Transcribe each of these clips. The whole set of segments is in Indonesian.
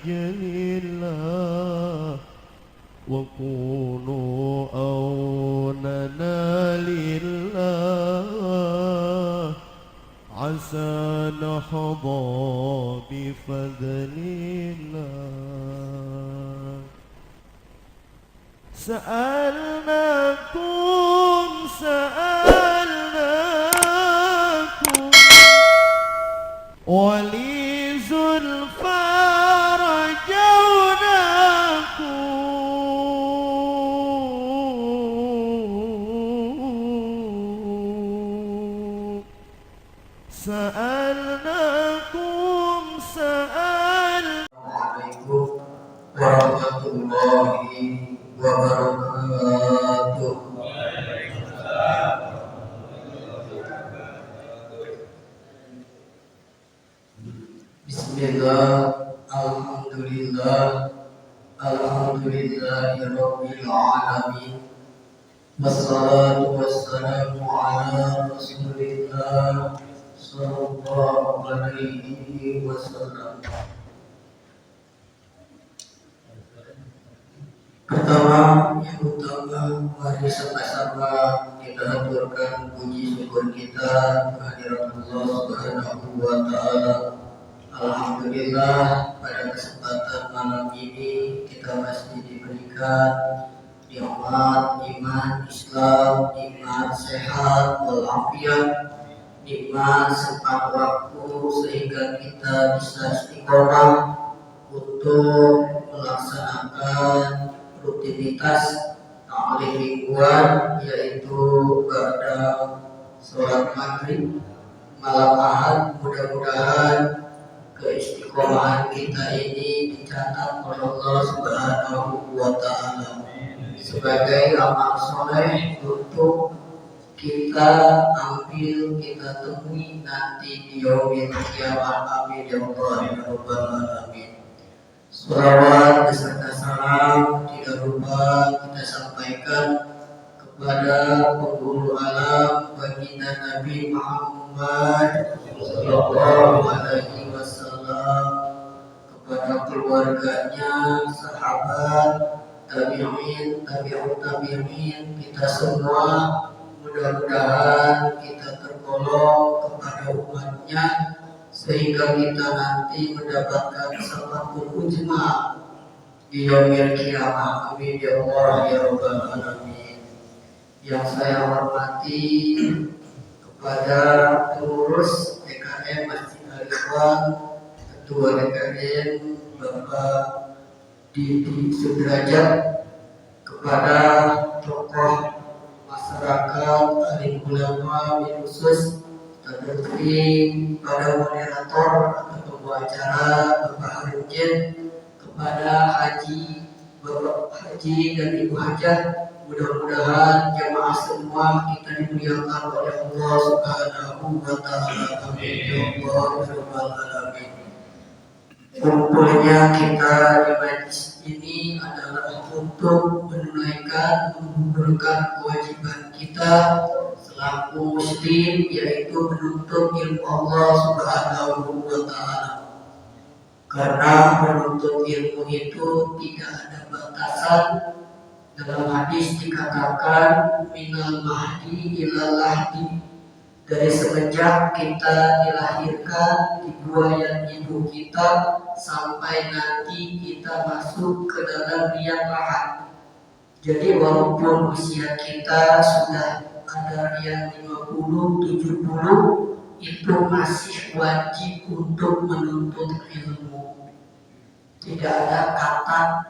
أجل الله وكونوا أوننا لله عسى نحظى بفضل الله. سألناكم ولي زلفى رجوناكم سألناكم عليكم ورحمة الله وبركاته. Bismillah, alhamdulillah, alhamdulillahirabbil alamin. Wassalatu wassalamu ala Rasulillah sallallahu alaihi wasallam. Pertama, yang utama, mari sama-sama kita haturkan puji syukur kita kehadirat Allah Subhanahu wa taala. Alhamdulillah, pada kesempatan malam ini kita masih diberikan nikmat iman Islam, nikmat sehat walafiat, nikmat sempat waktu sehingga kita bisa istiqomah untuk melaksanakan rutinitas ta'lim mingguan, yaitu pada sholat maghrib malam Ahad. Mudah-mudahan keistiqomahan kita ini dicatat oleh Allah Subhanahu wa taala sebagai amal soleh untuk kita ambil, kita temui nanti di yaumil qiyamah. Amin ya Allah ya rabbal alamin. Shalawat beserta salam tidak lupa kita sampaikan kepada penghulu alam baginda Nabi Muhammad sallallahu alaihi wasallam, kepada keluarganya, sahabat, tabi'in, tabi'ut tabi'in, kita semua. Mudah-mudahan kita tergolong kepada umatnya sehingga kita nanti mendapatkan syafatul ujma di yaumil qiyamah. Amin ya Allah ya rabbal alamin. Yang saya hormati kepada pengurus DKM Masjid Al-Ikhwan, Ketua DKM Bapak Didi Sudrajat, kepada tokoh masyarakat, alim ulama, khusus terkini, pada moderator atau pembawa acara Bapak Harudin, kepada haji, Bapak Haji dan Ibu Hajah. Mudah-mudahan jamaah semua kita dimuliakan oleh Allah Subhanahu wa taala. Amin ya Allah ya rabbal alamin. Kumpulnya kita di majlis ini adalah untuk menunaikan, menggugurkan kewajiban kita selaku muslim, yaitu menuntut ilmu Allah Subhanahu wa taala. Karena menuntut ilmu itu tidak ada batasan. Dalam hadis dikatakan minal mahdi ilal lahdi, dari semenjak kita dilahirkan di buayan ibu kita sampai nanti kita masuk ke dalam liang lahat. Jadi walaupun usia kita sudah ada yang 50, 70, itu masih wajib untuk menuntut ilmu. Tidak ada kata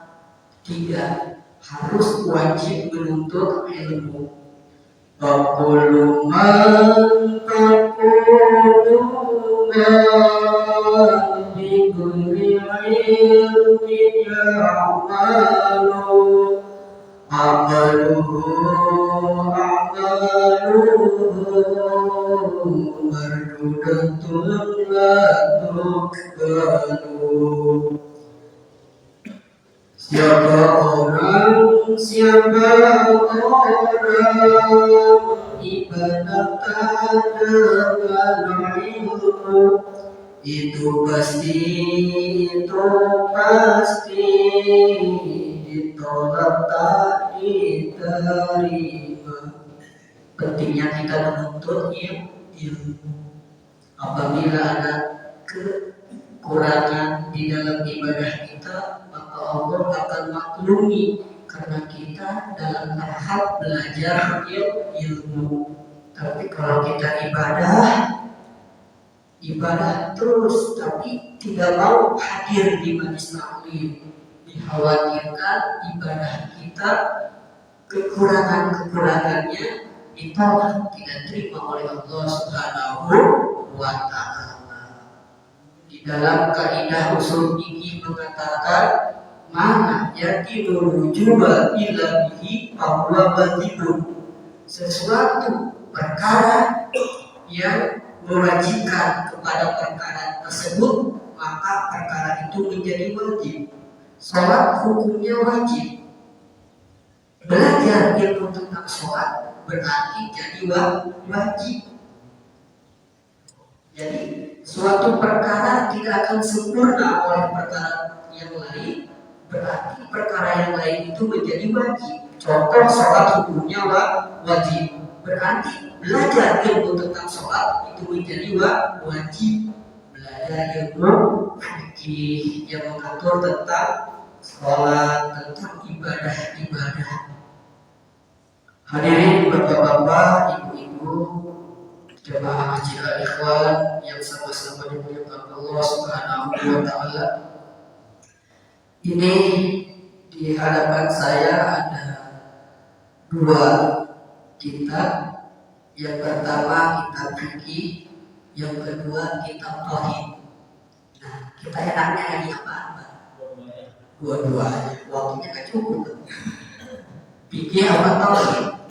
tidak, harus wajib menuntut ilmu. Aqulu man taquluna bi kulli ilmin ya'malu amaluhu mardudatun la tuqbalu. Siapa orang ibadah dengan ilmu, Itu pasti ditolak tak diterima. Pentingnya kita menuntut ilmu. Apabila ada kekurangan di dalam ibadah kita, maka Allah akan maklumi karena kita dalam tahap belajar ilmu. Tapi kalau kita ibadah terus tapi tidak mau hadir di majelis taklim, dikhawatirkan ibadah kita kekurangannya ditolak, tidak terima oleh Allah Subhanahu wa Ta'ala. Di dalam kaidah usul fikih mengatakan mana yakinul wujuba illa bihi fahuwa wajibun. Sesuatu perkara yang mewajibkan kepada perkara tersebut, maka perkara itu menjadi wajib. Sholat hukumnya wajib. Belajar ilmu tentang sholat berarti jadi wajib. Jadi suatu perkara tidak akan sempurna oleh perkara yang lain, berarti perkara yang lain itu menjadi wajib. Contoh sholat hukumnya wajib, berarti belajar ilmu tentang sholat itu menjadi wajib. Belajar ilmu fikih yang mengatur tentang sholat, tentang ibadah. Hadirin bapak-bapak, ibu-ibu, jemaah Masjid Al-Ikhwan yang sama-sama dimuliakan Allah Subhanahu wa Ta'ala. Ini di hadapan saya ada dua kitab. Yang pertama kitab fikih, yang kedua kitab tauhid. Nah, kita enaknya lagi apa? Dua-duanya. Waktunya nggak cukup. Fikih apa tauhid?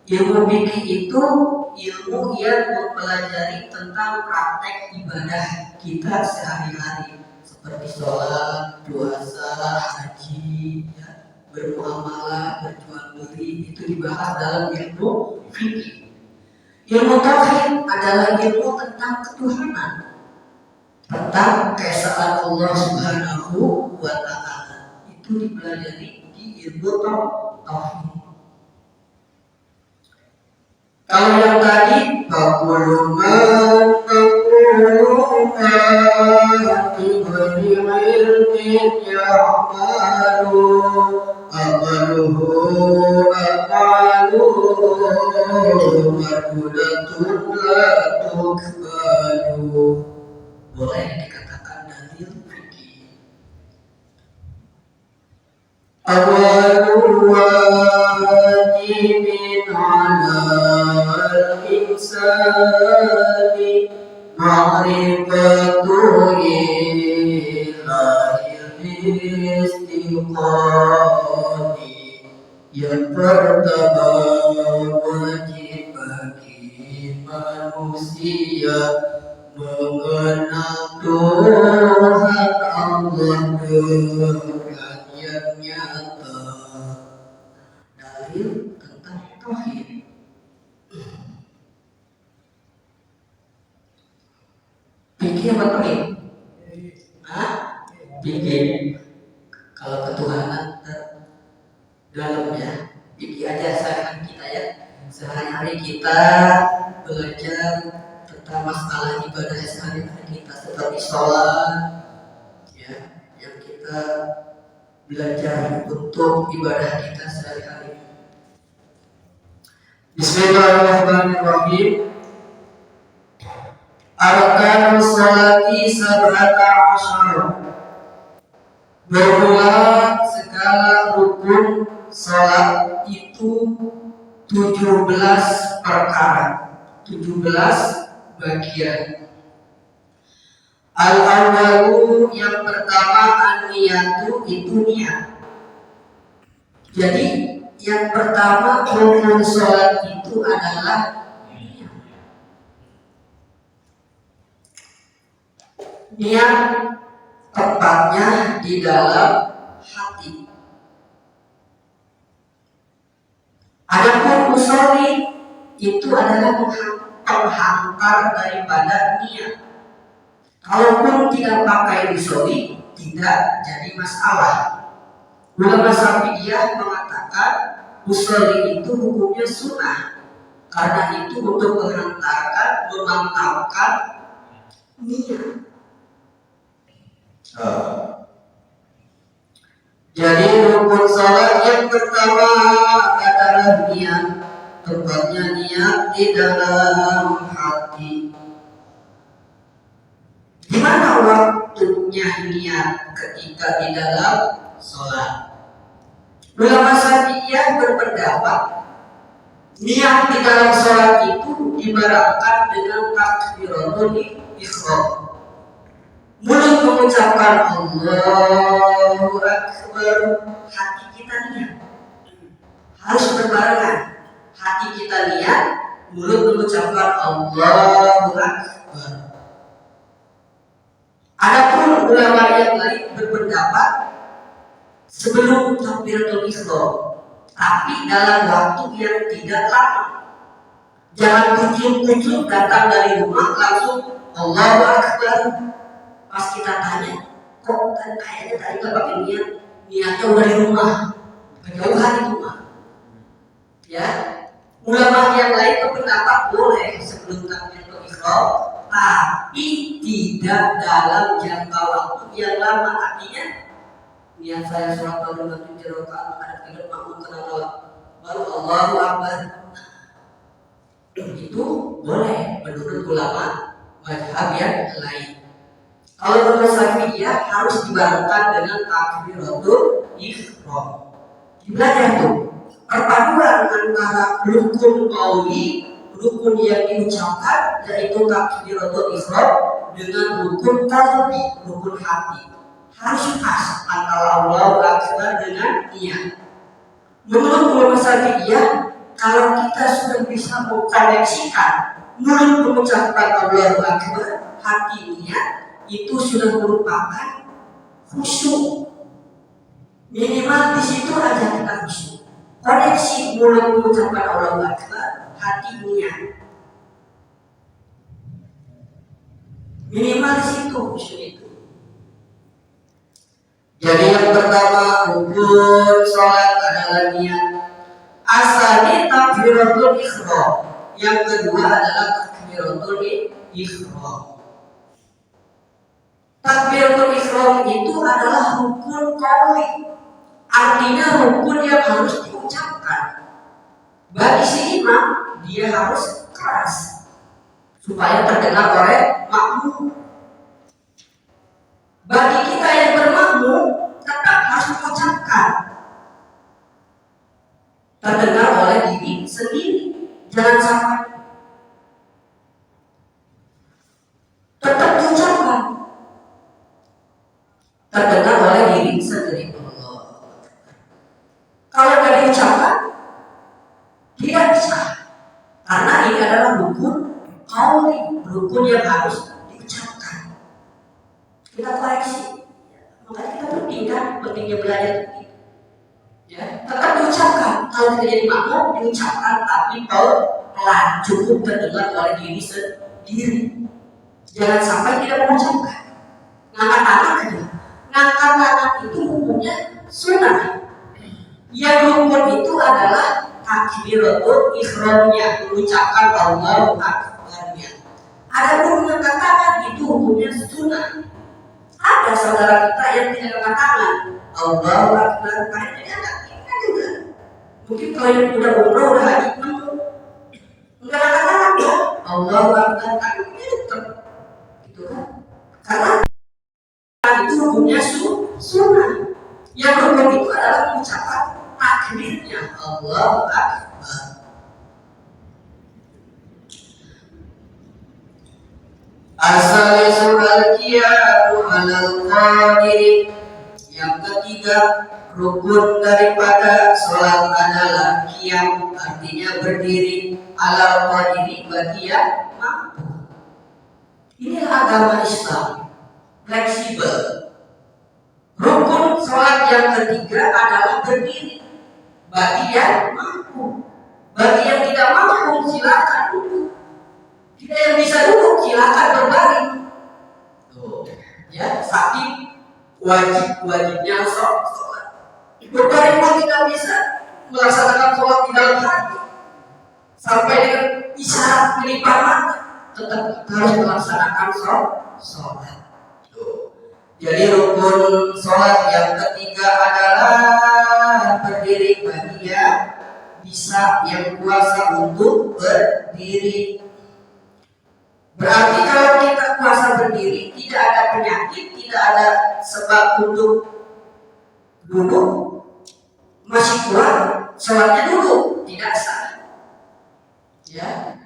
Ilmu fikih itu ilmu yang mempelajari tentang praktek ibadah kita sehari-hari, seperti sholat, puasa, haji, ya, bermuamalah, berjual beli, itu dibahas dalam ilmu fikih. Ilmu tauhid adalah ilmu tentang ketuhanan, tentang keesaan Allah Subhanahu wa Ta'ala. Itu dipelajari di ilmu tauhid. Kalau yang tadi Fakuluman Ibni ilmin ya'malu Amaluhu Marhudatun la tukbalu. Boleh dikatakan dalil fikih. Awalu wajibin ala insani ma'rifatu ilahil istiqani. Yang pertama wajib bagi manusia mengenal Tuhan Allah dengan yang nyata. Dalil tentang tauhid. Fikih apa tauhid? Fikih. Kalau ketuhanan dalam ya, fikih aja sehari kita ya. Sehari-hari kita belajar tentang masalah ibadah sehari-hari kita, seperti sholat, ya, yang kita belajar untuk ibadah kita sehari-hari. Bismillahirrahmanirrahim. Arkanus sholati sab'ata asyara. Bermula segala rukun sholat itu 17 perkara, 17 bagian. Al-awwalu, yang pertama, an-niyatu, itu niat. Jadi yang pertama rukun sholat itu adalah niat. Niat tepatnya di dalam hati. Adapun usolli itu adalah penghantar daripada niat. Kalaupun tidak pakai usolli, tidak jadi masalah. Ulama Syafi'iyah mengatakan usolli itu hukumnya sunnah, karena itu untuk menghantarkan, memantapkan niat. Jadi rukun salat yang pertama adalah niat, tempatnya niat di dalam hati. Di mana waktunya niat? Ketika di dalam salat. Ulama Syafi'iyah berpendapat niat di dalam salat itu ibaratkan dengan takbiratul ihram. Mulut mengucapkan Allahu Akbar, hati kita niat. Harus berbarengan. Hati kita niat, mulut mengucapkan Allahu Akbar. Adapun ulama yang lain berpendapat sebelum takbiratul ihram, tapi dalam waktu yang tidak lama. Jangan kucuk-kucuk datang dari rumah langsung Allahu Akbar. Pas kita tanya, kok kayaknya tadi nggak pakai niat, niatnya udah di rumah, kejauhan di rumah. Ya, ulama yang lain berpendapat boleh sebelum takbiratul ihram, tapi tidak dalam jangka waktu yang lama. Artinya, niat saya sholat baru nanti jerokan ada tidak makmum kenapa baru Allahu Akbar. Itu boleh menurut ulama mazhab yang lain. Kalau menurut Syafi'iyah harus dibarengkan dengan takbiratul ihram. Belajar tuh perpaduan antara rukun qauli, rukun yang diucapkan yaitu takbiratul ihram, dengan rukun qalbi, rukun hati. Harus pas antara Allahu Akbar dengan niat. Menurut ulama Syafi'iyah, kalau kita sudah bisa mengkoneksikan mulut mengucapkan Allahu Akbar, hati niat, itu sudah merupakan khusyuk. Minimal di situ aja kita khusyuk. Koneksi mulut mengucapkan Allahu Akbar, hati niat. Minimal di situ khusyuk itu. Jadi yang pertama rukun sholat adalah niat. Asalnya takbiratul ihram. Yang kedua adalah takbiratul ihram. Takbiratul ihram itu adalah rukun qauli. Artinya rukun yang harus diucapkan. Bagi si imam dia harus keras supaya terdengar oleh makmum. Bagi kita yang bermakmum tetap harus mengucapkan, terdengar oleh diri sendiri. Jangan sampai tetap diucapkan, terdengar oleh diri sendiri. Kalau tidak diucapkan tidak bisa, karena ini adalah rukun qauli, rukun yang harus diucapkan. Kita koreksi, makanya kita pentingnya belajar itu. Ya, tetap diucapkan. Kalau tidak jadi makmum diucapkan, tapi pelan, cukup terdengar oleh diri sendiri. Jangan sampai tidak mengucapkan. Ngangkat tangan aja. Ngangkat tangan itu hukumnya sunnah. Yang rukun itu adalah takbiratul ihramnya, mengucapkan Allahu Akbar-nya. Adapun mengangkat tangan itu hukumnya sunnah. Ada saudara kita yang tidak angkat tangan, Allahu Akbar, karena tidak angkat tangan juga. Mungkin kalau yang udah umroh, udah haji, enggak angkat tangan, Allahu Akbar, tapi tetap gitu kan? Karena itu hukumnya sunnah. Yang rukun itu adalah mengucapkan takbirnya, Allahu Akbar. As-salisu al-qiyamu alal qadir. Yang ketiga, rukun daripada sholat adalah qiyam, artinya berdiri, alal qadiri, bagi yang mampu. Inilah agama Islam, fleksibel. Rukun sholat yang ketiga adalah berdiri, bagi yang mampu. Bagi yang tidak mampu silakan duduk. Kita yang bisa duduk silakan berbaring. Ya, saking wajibnya sholat. Beberapa pun tidak bisa melaksanakan sholat di dalam hati sampai dengan isyarat kelipar mata, tetap harus melaksanakan sholat. Jadi rukun sholat yang ketiga adalah berdiri bagi yang bisa, yang kuasa untuk berdiri. Berarti kalau kita kuasa berdiri, tidak ada penyakit, tidak ada sebab untuk duduk, masih kuat, sholatnya duduk, tidak sah. Ya.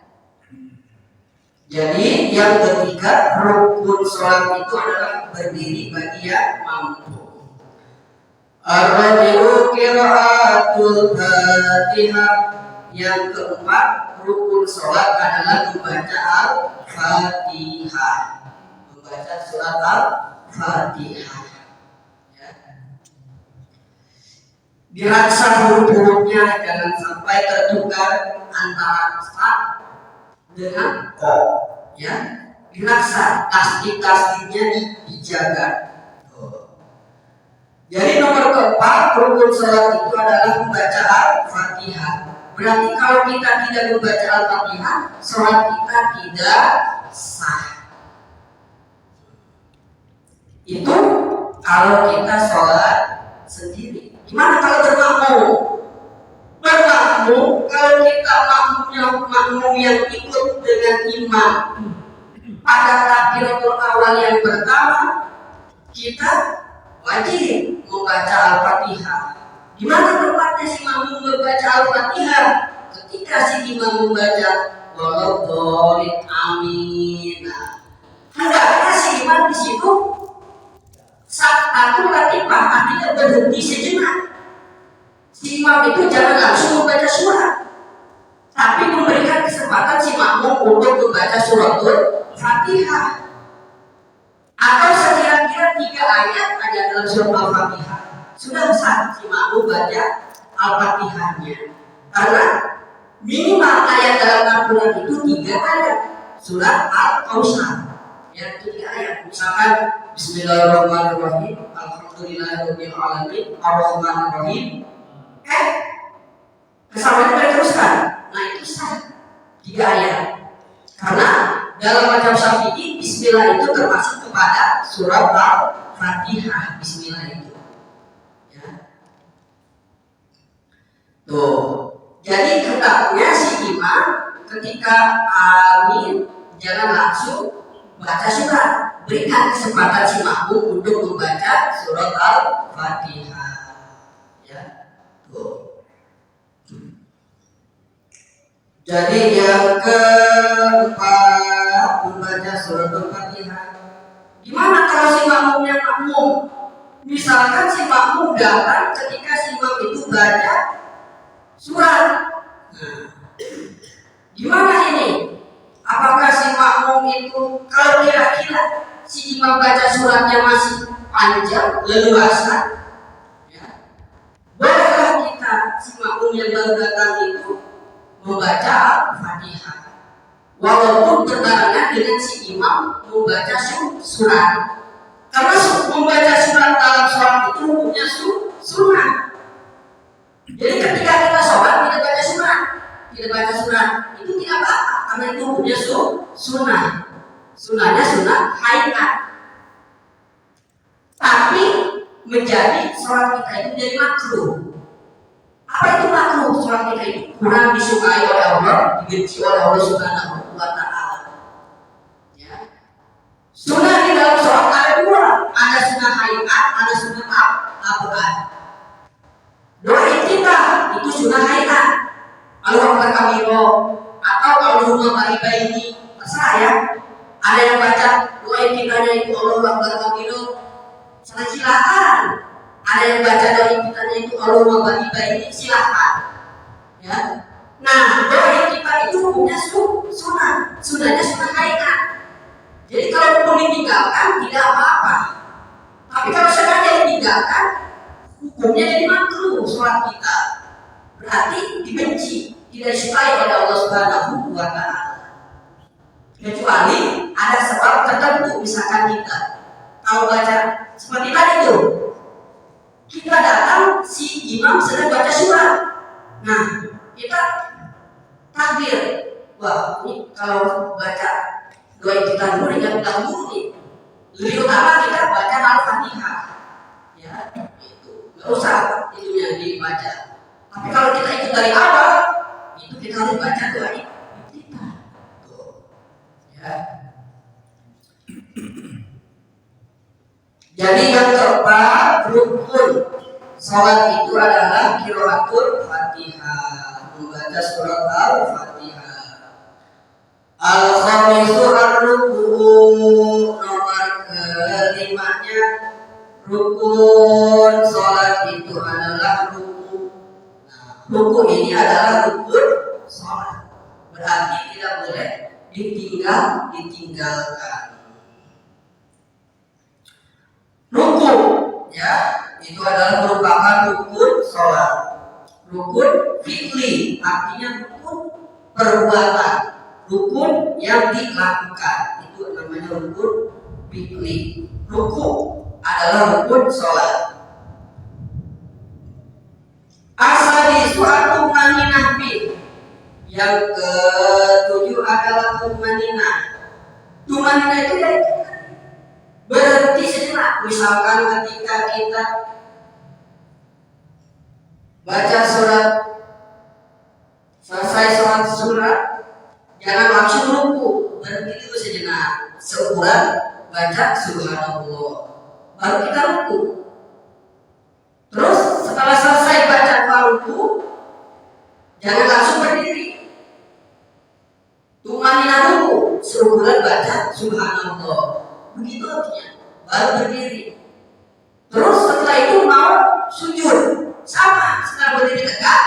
Jadi yang ketiga rukun sholat itu adalah berdiri bagi yang mampu. Ar-rabi'u qira'atul Fatihah. Yang keempat rukun sholat adalah membaca Al-Fatihah, membaca surat Al-Fatihah. Ya. Diraksa huruf-hurufnya, jangan sampai tertukar antara sa dengan ko, ya, diraksa, tasdid-tasdidnya dijaga. Jadi nomor keempat rukun salat itu adalah membaca Al-Fatihah. Berarti kalau kita tidak membaca Al-Fatihah, salat kita tidak sah. Itu kalau kita sholat sendiri. Gimana kalau bermakmum? Bermakmum, kalau kita makmum yang ikut dengan imam pada takbiratul awal yang pertama, kita wajib membaca Al-Fatihah. Gimana tempatnya si makmum membaca Al-Fatihah? Ketika si imam membaca waladhdallin amin. Hendaknya si imam di situ saat aku latifah, artinya berhenti sejenak. Si imam itu jangan langsung membaca surat, tapi memberikan kesempatan si makmum untuk membaca suratul Fatihah. Atau sekira-kira 3 ayat ada dalam surat Al-Fatihah, sudah sah si makmum baca Al-Fatihahnya. Karena minimal ayat dalam Al-Quran itu 3 ayat. Surat Al-Kautsar, ya, 3 ayat. Misalkan Bismillahirrahmanirrahim, Alhamdulillahirabbil alamin, Arrahmanirrahim. Kesamanya diteruskan. Nah itu sah 3 ayat. Karena dalam mazhab Syafi'i Bismillah itu termasuk kepada surat Al-Fatihah. Bismillah itu, ya. Tuh. Jadi hendaknya si imam ketika amin jangan langsung baca surat, berikan kesempatan si makmum untuk membaca surat Al-Fatihah. Ya. Tuh. Jadi yang keempat membaca surat Al-Fatihah. Gimana kalau si makmumnya makmum? Misalkan si makmum datang ketika si imam itu baca surat. Nah, gimana ini? Apakah si makmum itu kalau kira-kira si imam baca suratnya masih panjang, leluasa, ya, bolehlah kita si makmum yang baru datang itu membaca Al-Fatihah, walaupun berbarengan dengan si imam membaca surat. Karena membaca surat dalam sholat itu hukumnya sunnah. Jadi ketika kita sholat tidak baca surat, itu tidak apa-apa, karena itu hukumnya sunnah. Sunnahnya sunnah hayat. Tapi menjadi sholat kita itu jadi makruh. Apa itu makruh? Sholat kita itu kurang disukai oleh Allah, dibenci oleh Allah Subhanahu wa Ta'ala. Ya. Sunnah di dalam sholat ada 2, ada sunnah hayat, ada sunnah abad. Doa iftitah itu sunnah hayat, Allahu Akbar kabiro, atau Allahumma barik baini, terserah ya. Ada yang baca doa iftitahnya itu Allahu Akbar kabiro, silakan. Ada yang baca doa iftitahnya itu Allahumma barik baini, silakan. Ya. Nah, doa iftitah itu hukumnya sunnah, sunnahnya sunnah hayat. Jadi kalau boleh ditinggalkan tidak apa-apa. Tapi kalau sengaja ditinggalkan, hukumnya jadi makruh sholat kita. Berarti dibenci, tidak disukai oleh Allah Subhanahu wa Ta'ala. Kecuali ada sebab tertentu, misalkan kita Kalau baca seperti tadi tuh, kita datang si imam sedang baca surah. Nah, kita takbir. Wah, ini kalau baca doa kita dulu yang dahulu nih. Lebih utama kita baca Al-Fatihah. Ya, itu. Nggak usah itu yang dibaca. Tapi kalau kita ikut dari awal, itu kita harus baca doa kita. Tuh. Ya. Jadi yang keempat, rukun salat itu adalah qiraatul Fatihah, membaca surat Al-Fatihah. Al-khamisu ar-ruku, nomor kelimanya rukun salat itu adalah ruku. Nah, ruku ini adalah rukun salat, berarti tidak boleh ditinggalkan. Ruku, ya, itu adalah merupakan rukun sholat. Rukun fi'li, artinya rukun perbuatan, rukun yang dilakukan, itu namanya rukun fi'li. Ruku adalah rukun sholat. Asadi suatu maninah bi, yang ketujuh adalah tumaninah. Tumaninah itu ya berhenti sejenak. Misalkan ketika kita baca surat, selesai sholat surat, jangan langsung ruku, berhenti dulu sejenak, seukuran baca subhanallah, baru kita ruku. Terus setelah selesai baca ruku, jangan langsung berdiri, tumaninah ruku, seukuran baca subhanallah. Begitu artinya, baru berdiri. Terus setelah itu mau sujud, sama, setelah berdiri tegak,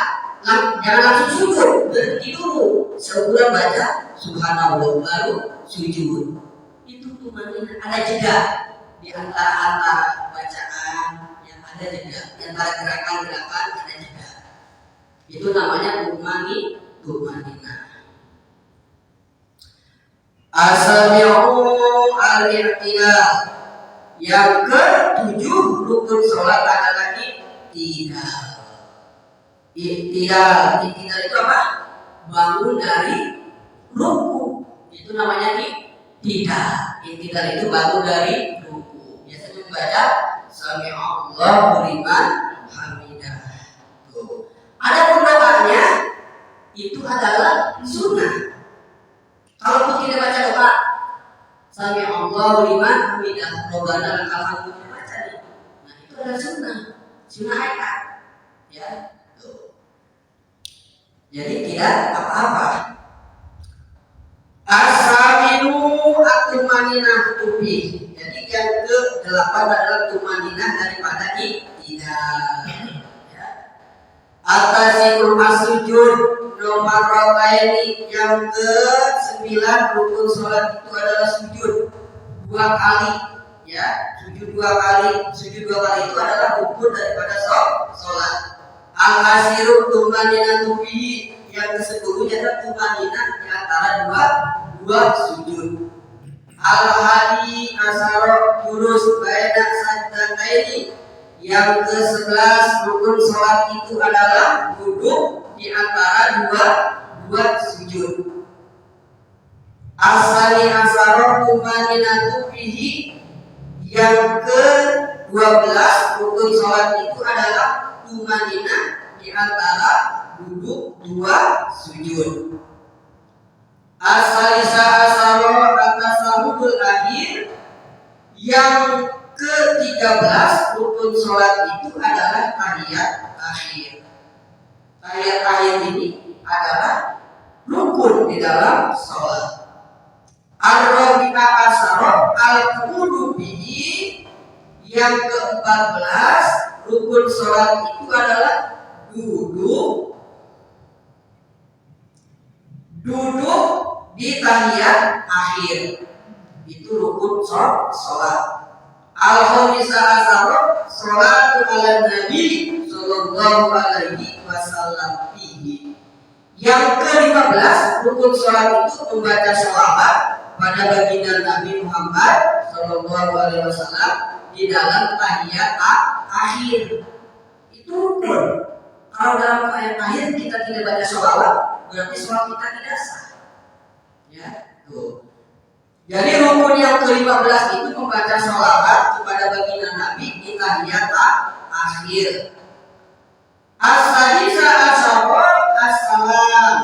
jangan langsung sujud, berhenti dulu, seukuran baca subhanallah, baru sujud. Itu tumaninah. Ada jeda di antara bacaan, yang ada jeda di antara gerakan-gerakan, ada jeda. Itu namanya tumaninah. As-sami'u al-i'tidal. Yang ketujuh rukun sholat adalah i'tidal. I'tidal itu apa? Bangun dari ruku. Itu namanya i'tidal. I'tidal itu bangun dari ruku. Biasanya membaca sami'allahu liman hamidah. Ada pembacaannya itu adalah sunnah. Kalau kita baca doa sami'allahu liman hamidah, Rabbana lakal hamdu, baca nih. Nah, itu adalah sunnah ayat. Ya, tuh. Jadi tidak apa-apa. As-saminu at-tumaninah tubi. Jadi yang ke-8 adalah tumaninah daripada i'tidal. Ya. Atasikul as-sujud, nomor rakaini yang ke-9 rukun sholat itu adalah sujud 2 kali, ya, sujud 2 kali. Sujud 2 kali itu adalah rukun daripada sholat. Al-asiru tumaninatu bihi, yang ke-10 adalah tumaninah di antara dua sujud. Al-hadi asaro jurus baina sajdataini, yang ke-11 rukun sholat itu adalah duduk di antara dua sujud. Asali asaro tumaninatu bihi, yang ke-12 rukun sholat itu adalah tumaninah di antara duduk 2 sujud. Asalisa asaro at-tasahhudul akhir, yang ke-13 rukun sholat itu adalah tahiyat akhir. Tahiyat akhir ini adalah rukun di dalam sholat. Ar-rabi'a asyara al-qu'udu bihi, yang ke-14 rukun sholat itu adalah duduk di tahiyat akhir. Itu rukun sholat. Al-khamisa asyara sholatu ala nabi sallallahu alaihi wasallam fihi, yang ke-15 rukun sholat itu membaca sholawat pada baginda Nabi Muhammad Shallallahu Alaihi Wasallam di dalam tahiyat akhir. Itu rukun. Kalau dalam tahiyat akhir kita tidak baca sholawat, berarti sholat kita tidak sah. Ya, tuh. Jadi rukun yang ke-15 itu membaca sholawat kepada baginda Nabi di tahiyat akhir. As-sadisa asyara as-salam.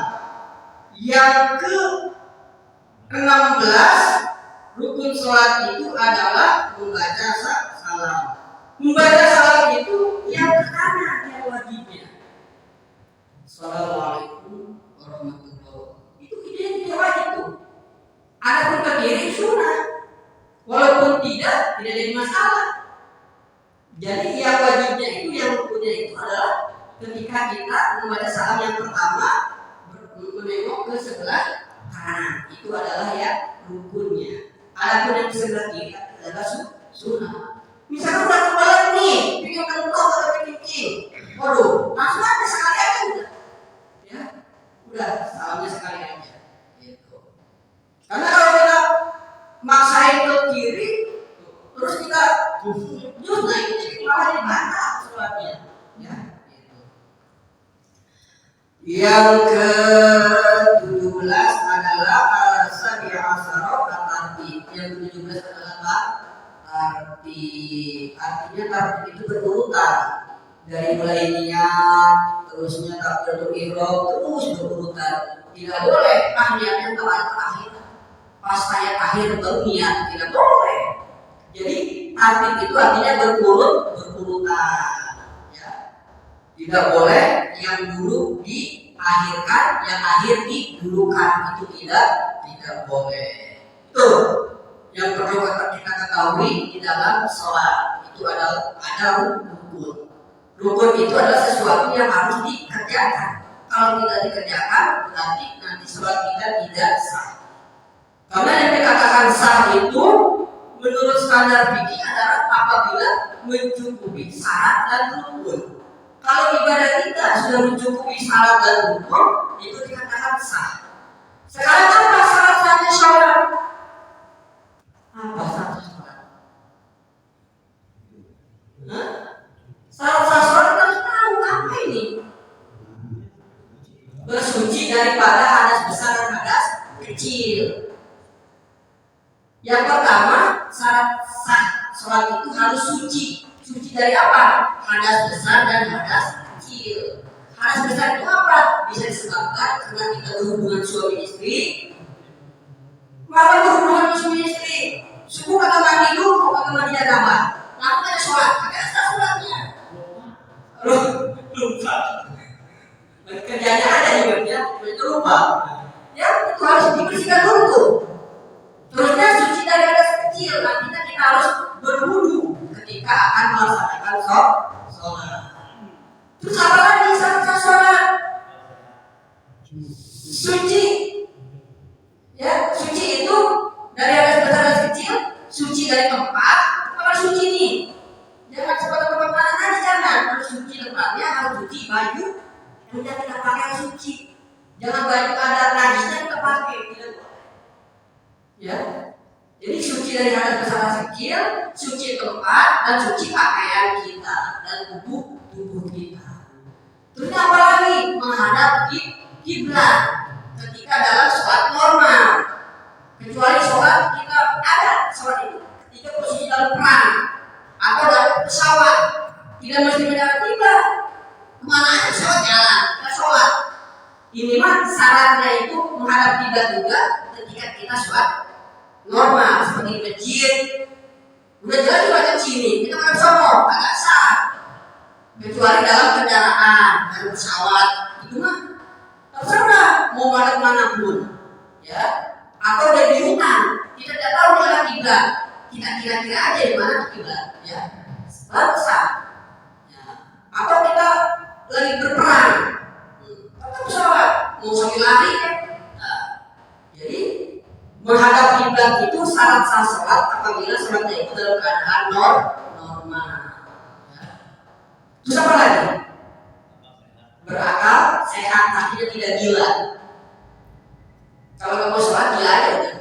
Yang ke-16 rukun sholat itu adalah membaca salam. Membaca salam itu yang ke kanan yang wajibnya. Assalamualaikum warahmatullahi wabarakatuh. Itu yang wajib tuh. Adapun ke kiri sunnah. Walaupun tidak jadi masalah. Jadi yang wajibnya itu, yang rukunnya itu adalah ketika kita membaca salam yang pertama menengok ke sebelah kanan. Itu adalah yang rukunnya. Adapun yang di sebelah kiri adalah sunnah. Misalnya udah kebalik nih, bikin kentong atau bikin king. Waduh, langsung aja sekali aja udah. Ya, udah salamnya sekali aja. Gitu. Karena kalau kita maksain ke kiri, terus kita nah itu jadi malah dibantah sholatnya. Ya, gitu. Yang ke-17 adalah al-sabi'a asyara at-tartib. Yang ke-17 adalah apa? Tartib. Artinya tartib itu berurutan. Dari mulai niat, terusnya takbiratul ihram, terus berurutan. Tidak boleh niatnya terakhir. Pas ayat akhir baru niat, tidak boleh. Jadi tartib itu artinya berurutan. Ya. Tidak boleh yang dulu diakhirkan, yang akhir didulukan, itu tidak boleh. Itu yang perlu kita ketahui di dalam sholat. Itu ada rukun. Rukun itu adalah sesuatu yang harus dikerjakan. Kalau tidak dikerjakan, berarti nanti sholat kita tidak sah. Karena yang dikatakan sah itu menurut standar fikih adalah apabila mencukupi syarat dan rukun. Kalau ibadah kita sudah mencukupi syarat dan rukun, itu dikatakan sah. Sekarang apa syarat-syaratnya sholat? Apa syarat sholat? Syarat sholat kita harus tahu apa ini. Bersuci daripada hadas besar dan hadas kecil. Yang pertama, syarat sah sholat itu harus suci. Suci dari apa? Hadas besar dan hadas kecil. Hadas besar itu apa? Bisa disebabkan karena kita berhubungan suami istri. Maka berhubungan suami istri, subuh kagak mandi dulu, kagak mandi janabah. Lalu ada sholat, kagak sah sholatnya. Lupa. Kerjanya ada juga ya, itu lupa. Ya, itu harus dibersihkan dulu tuh. Terusnya suci dari hadas kecil, nantinya kita harus berwudu ketika akan melaksanakan sholat. Terus apa lagi syarat sholat? Suci. Ya, suci itu dari hadas besar dan kecil, suci dari tempat, apa suci nih? Jangan seperti tempat mana aja jangan. Harus suci tempatnya, harus suci baju yang kita pakai harus suci. Jangan baju ada najisnya kita pakai, tidak boleh. Ya, jadi suci dari hadas besar dan kecil, suci tempat dan suci pakaian kita dan tubuh kita. Terus apa lagi? Menghadap kiblat ketika dalam sholat normal. Kecuali sholat kita ada sholat itu ketika posisi dalam perang atau dalam pesawat, tidak mesti menghadap kiblat. Kemana aja sholat jalan, kita sholat. Ini mah syaratnya itu menghadap kiblat juga ketika kita sholat normal seperti di masjid. Udah jelas di masjid sini kita menghadap sono, agak sah. Kecuali dalam kendaraan, dalam pesawat, itu mah terserah mau menghadap manapun, ya. Atau dari hutan, kita tidak tahu di arah kiblat, kita kira-kira aja di mana kiblat, ya. Baru sah. Ya. Atau kita lagi berperang, tetap sholat, mau sambil lari kan. Nah, jadi menghadap kiblat itu syarat sah sholat apabila sholatnya itu dalam keadaan normal. Ya. Terus apa lagi? Berakal, sehat, artinya tidak gila. Kalau nggak mau sholat gila aja udah.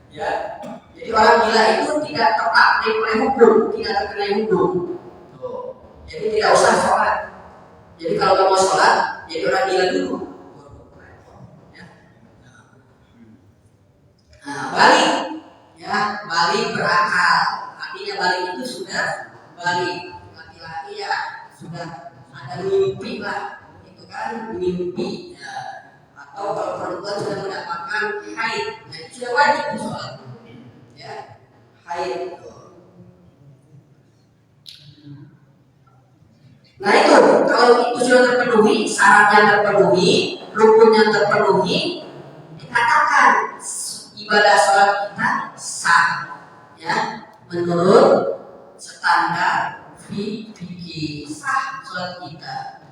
Ya, jadi Jadi orang gila itu tidak tepat oleh hukum, tidak terkena hukum. Tuh. Jadi tidak usah sholat. Jadi kalau nggak mau sholat, jadi orang gila dulu. Ya. Nah, balik, ya balik berakal. Artinya balik itu sudah balik. Laki-laki ya sudah ada mimpi lah, itu kan mimpi. Ya. Atau kalau perempuan sudah mendapatkan haid, nah itu sudah wajib sholat. Ya, haid. Nah itu, kalau itu sudah terpenuhi, syaratnya terpenuhi, rukunnya terpenuhi, dikatakan ibadah sholat kita sah, ya, menurut standar fikih sah sholat kita.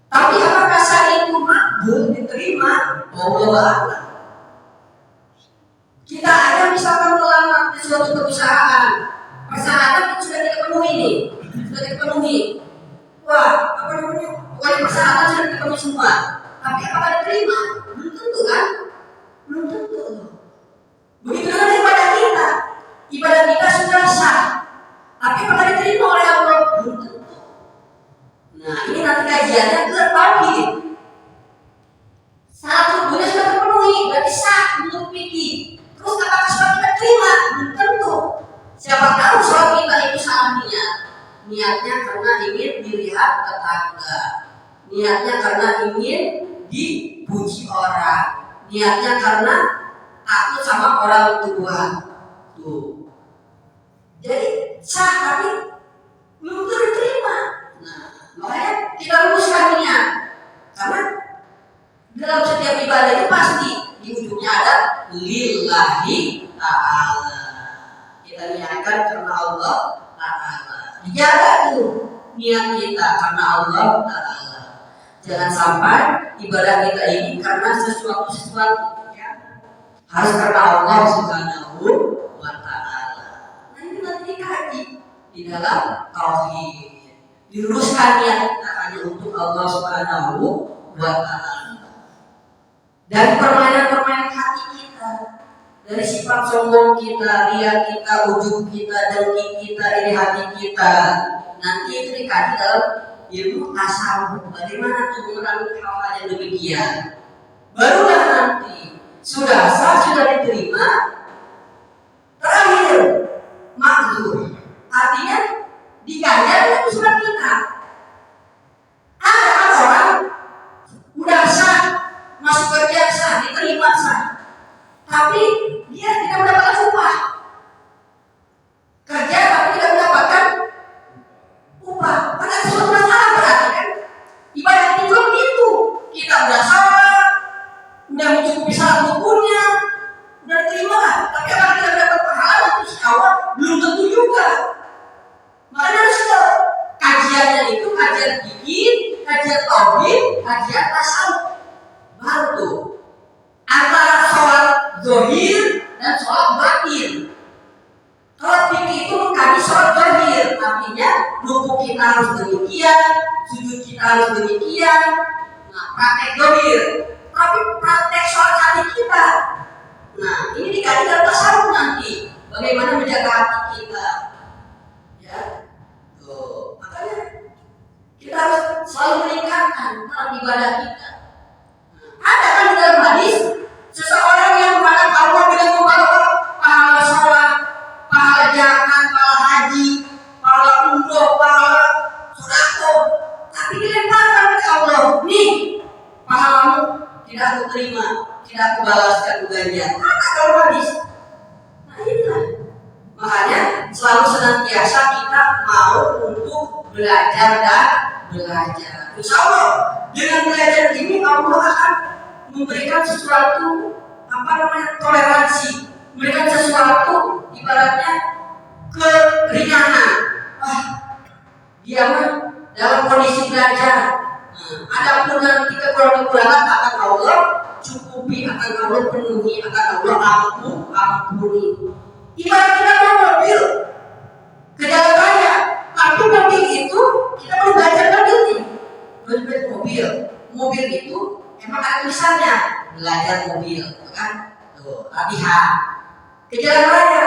Tapi apakah sah itu makbul diterima? Allah a'lam. Kita ada misalkan melamar di suatu perusahaan, persyaratan sudah kita penuhi nih, sudah kita penuhi. Wah, apa namanya? Pokoknya persyaratan sudah dipenuhi semua. Tapi apakah diterima? Belum tentu kan? Belum tentu. Begitu dengan ibadah kita. Ibadah kita sudah sah. Tapi apakah diterima oleh Allah? Belum tentu. Nah, ini nanti kajiannya terbagi. Satu dunia sudah terpenuhi, berarti sah menurut fikih. Terus apakah sholat kita terima? Belum tentu. Siapa tahu sholat kita itu salah niat. Niatnya karena ingin dilihat tetangga, niatnya karena ingin dipuji orang, niatnya karena takut sama orang tua. Tuh. Jadi sah tapi belum diterima. Nah, makanya kita luruskan niat. Karena dalam setiap ibadah itu pasti di ujungnya ada lillahi ta'ala. Kita niatkan karena Allah ta'ala. Dijaga tuh niat kita karena Allah Ta'ala. Jangan sampai ibadah kita ini karena sesuatu ya. Harus karena Allah Subhanahu wa Ta'ala. Nah ini nanti dikaji di dalam tauhid. Diluruskan niat kita hanya untuk Allah Subhanahu wa Ta'ala. Dari permainan-permainan hati kita, dari sifat sombong kita, riya kita, ujub kita, dengki kita, iri hati kita, nanti itu dikaji dalam ilmu tasawuf. Bagaimana tuh memerangi hal-hal yang demikian? Barulah nanti sudah sah, sudah diterima. Terakhir, makzur. Artinya dikajar itu surat kita. Ada kan orang udah sah, masuk kerja sah, diterima sah. Tapi dia tidak mendapatkan upah. Kerja tapi tidak mendapatkan upah. Pada suatu masalah berarti kan ibadah ini juga begitu. Kita udah salah, udah mencukupi syarat rukunnya, udah diterima lah. Tapi apakah kita mendapat pahala nanti awal belum tentu juga. Makanya harus kajiannya itu kajian fikih, kajian tauhid, kajian tasawuf. Baru tuh antara sholat zahir dan sholat batin. Kalau fikih itu mengkaji sholat zahir, artinya rukuk kita harus demikian, sujud kita harus demikian. Nah, praktek zahir. Tapi praktek sholat hati kita. Nah, ini dikaji dalam tasawuf nanti. Bagaimana menjaga hati kita? Ya, tuh. Makanya kita harus selalu meningkatkan dalam ibadah kita. Ada kan di dalam hadis seseorang yang menghadap Allah dengan membawa pahala sholat, pahala zakat, pahala haji, pahala umroh, pahala sedekah, tapi dilemparkan ke Allah. Nih pahalamu tidak aku terima, tidak aku balaskan ganjar. Ada dalam hadis. Nah inilah makanya selalu senantiasa kita mau untuk belajar dan belajar. Insya Allah dengan belajar ini Allah akan memberikan sesuatu toleransi, memberikan sesuatu ibaratnya keringanan. Wah, dia mah dalam kondisi belajar. Adapun nanti kekurangan akan Allah cukupi, akan Allah penuhi, akan Allah ampuni. Ibarat kita mau mobil ke jalan raya, tapi mobil itu kita perlu belajar mobilnya. Belajar mobil itu emang ada tulisannya belajar mobil, kan? Tuh, latihan. Ke jalan raya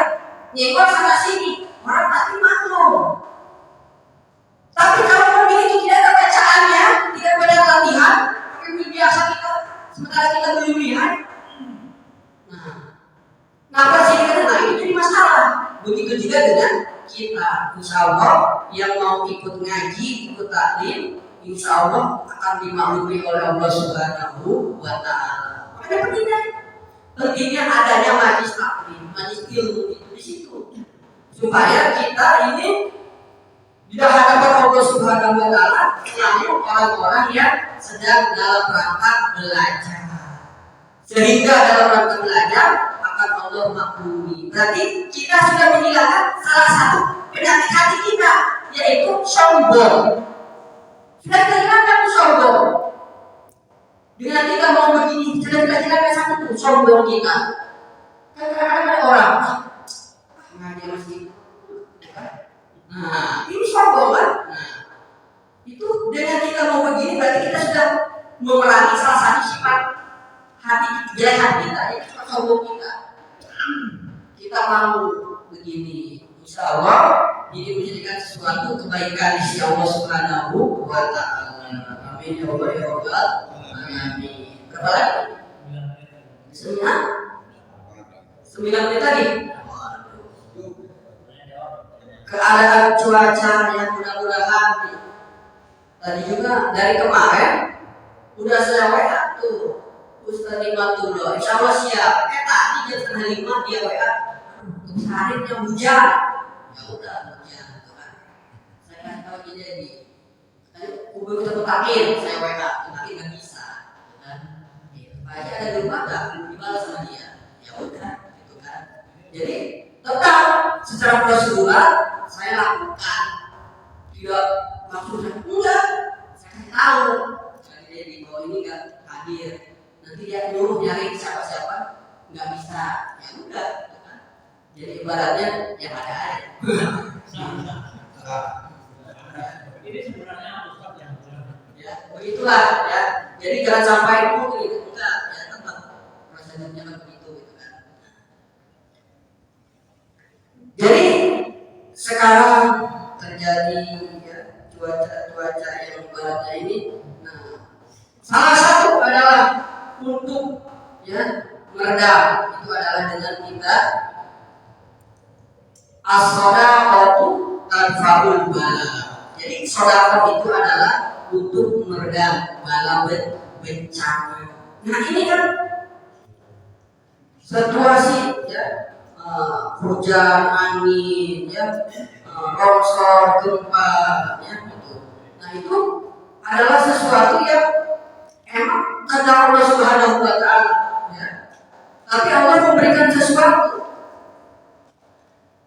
begitu juga dengan kita. Insya Allah yang mau ikut ngaji, ikut taklim, insya Allah akan dimaklumi oleh Allah Subhanahu wa Ta'ala. Makanya pentingnya adanya majlis taklim, majlis ilmu itu di situ, supaya kita ini di hadapan Allah Subhanahu wa Ta'ala selalu orang-orang yang sedang dalam rangka belajar, sehingga dalam rangka belajar akan Allah maklumi. Berarti kita sudah menghilangkan salah satu penyakit hati kita, yaitu sombong. Sudah kita hilangkan sombong. Dengan kita mau begini, sudah kita hilangkan satu sombong kita. Kadang-kadang ada orang ngaji masih. Nah, ini sombong kan? Nah, itu dengan kita mau begini berarti kita sudah memerangi salah satu sifat hati jelek kita, yaitu sifat sombong kita. Kita mau begini, insya Allah ini menjadikan sesuatu kebaikan di sisi Allah Subhanahu wa Ta'ala. Amin ya Allah ya Rabbal alamin. Berapa lagi? 9 menit tadi. Keadaan cuaca yang mudah-mudahan tadi juga dari kemarin udah saya WA tuh Ustaz Imatullah, insya Allah siap. Tadi jam 4:30 dia WA, seharinya hujan. Ya udah hujan, kan. Saya kasih tahu dia jadi, kubur ketemu takir, saya WA, takir nggak bisa, kan. Aja ada di rumah nggak dibalas sama dia, ya udah, gitu kan. Jadi tetap secara prosedural saya lakukan, tidak maksudnya enggak, saya kasih tahu, jadi bahwa ini nggak hadir. Nanti dia nyuruh nyari siapa-siapa nggak bisa, ya udah, kan? Jadi ibaratnya yang ada aja. Ini sebenarnya Ustaz yang ya begitulah ya. Jadi jangan sampai itu enggak, ya tetap prosedurnya kan begitu, gitu kan. Jadi sekarang terjadi ya cuaca yang ibaratnya ini. Nah, salah satu adalah untuk ya meredam, itu adalah dengan kita as-shadaqatu tanfa'ul bala. Jadi sedekah itu adalah untuk meredam bala bencana. Nah ini kan situasi ya hujan, angin, ya longsor, gempa, ya gitu. Nah itu adalah sesuatu yang emang kata Allah Subhanahu wa Ta'ala, ya. Tapi Allah memberikan sesuatu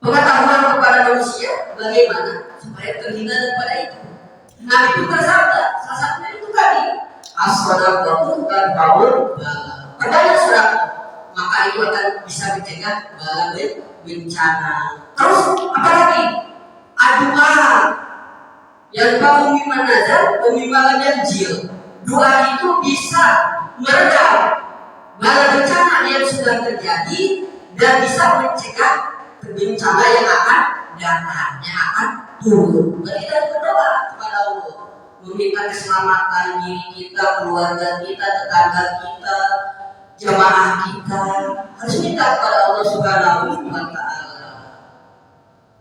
pengetahuan kepada manusia bagaimana supaya terhindar daripada itu. Nabi itu bersabda, salah satunya itu tadi, as-shadaqatu tanfa'ul bala. Perbanyak sedekah, maka itu akan bisa mencegah bala bencana. Terus apa lagi? Doa yang kamu mimman nazar, mimman yanjil. Doa itu bisa meredam bala bencana yang sudah terjadi dan bisa mencegah bencana yang akan datang, yang akan turun. Jadi kita berdoa kepada Allah, meminta keselamatan diri kita, keluarga kita, tetangga kita, jemaah kita. Harus minta kepada Allah Subhanahu wa Ta'ala.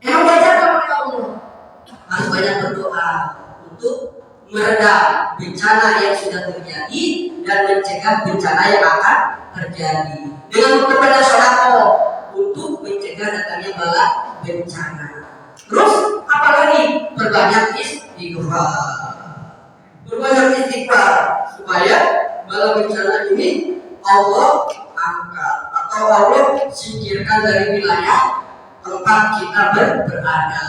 Yang belajar kepada Allah, harus banyak berdoa untuk meredam bencana yang sudah terjadi dan mencegah bencana yang akan terjadi. Dengan memperbanyak sedekah untuk mencegah datangnya bala bencana. Terus apalagi? Perbanyak istighfar. Perbanyak istighfar supaya bala bencana ini Allah angkat atau Allah singkirkan dari wilayah tempat kita berada.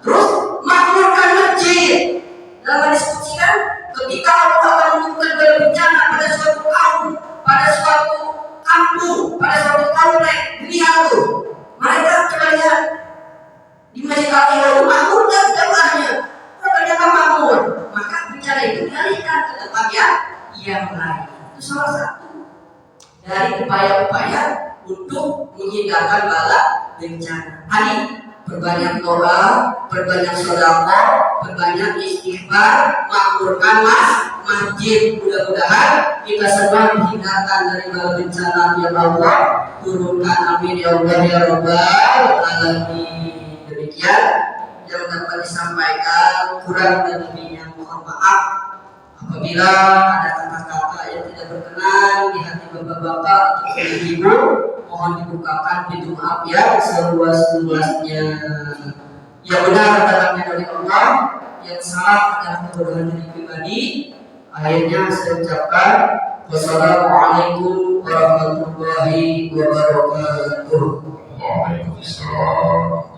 Terus makmurkan masjid. Dalam diskusikan ketika Allah akan menunjukkan bala bencana pada suatu kaum, pada suatu kampung, pada suatu komplek, lihat tuh, mereka coba lihat di masjid Al-Ilah makmurkan jamaahnya, ternyata makmur, maka bencana itu dialihkan ke tempat yang lain. Itu salah satu dari upaya-upaya untuk menghindarkan bala bencana. Tadi perbanyak doa, perbanyak sedekah, berbanyak istighfar, makmurkan masjid. Mudah-mudahan kita semua dihindarkan dari bala bencana ya Allah. Turunkan amin ya Allah ya Rabbal alamin. Demikian yang dapat disampaikan, kurang dan lebihnya mohon maaf apabila ada kata-kata yang tidak berkenan di hati bapak-bapak atau ibu, mohon dibukakan pintu maaf yang seluas-luasnya. Yang benar datangnya dari Allah, yang salah adalah kebodohan diri pribadi. Akhirnya saya ucapkan wassalamualaikum warahmatullahi wabarakatuh. Waalaikumsalam.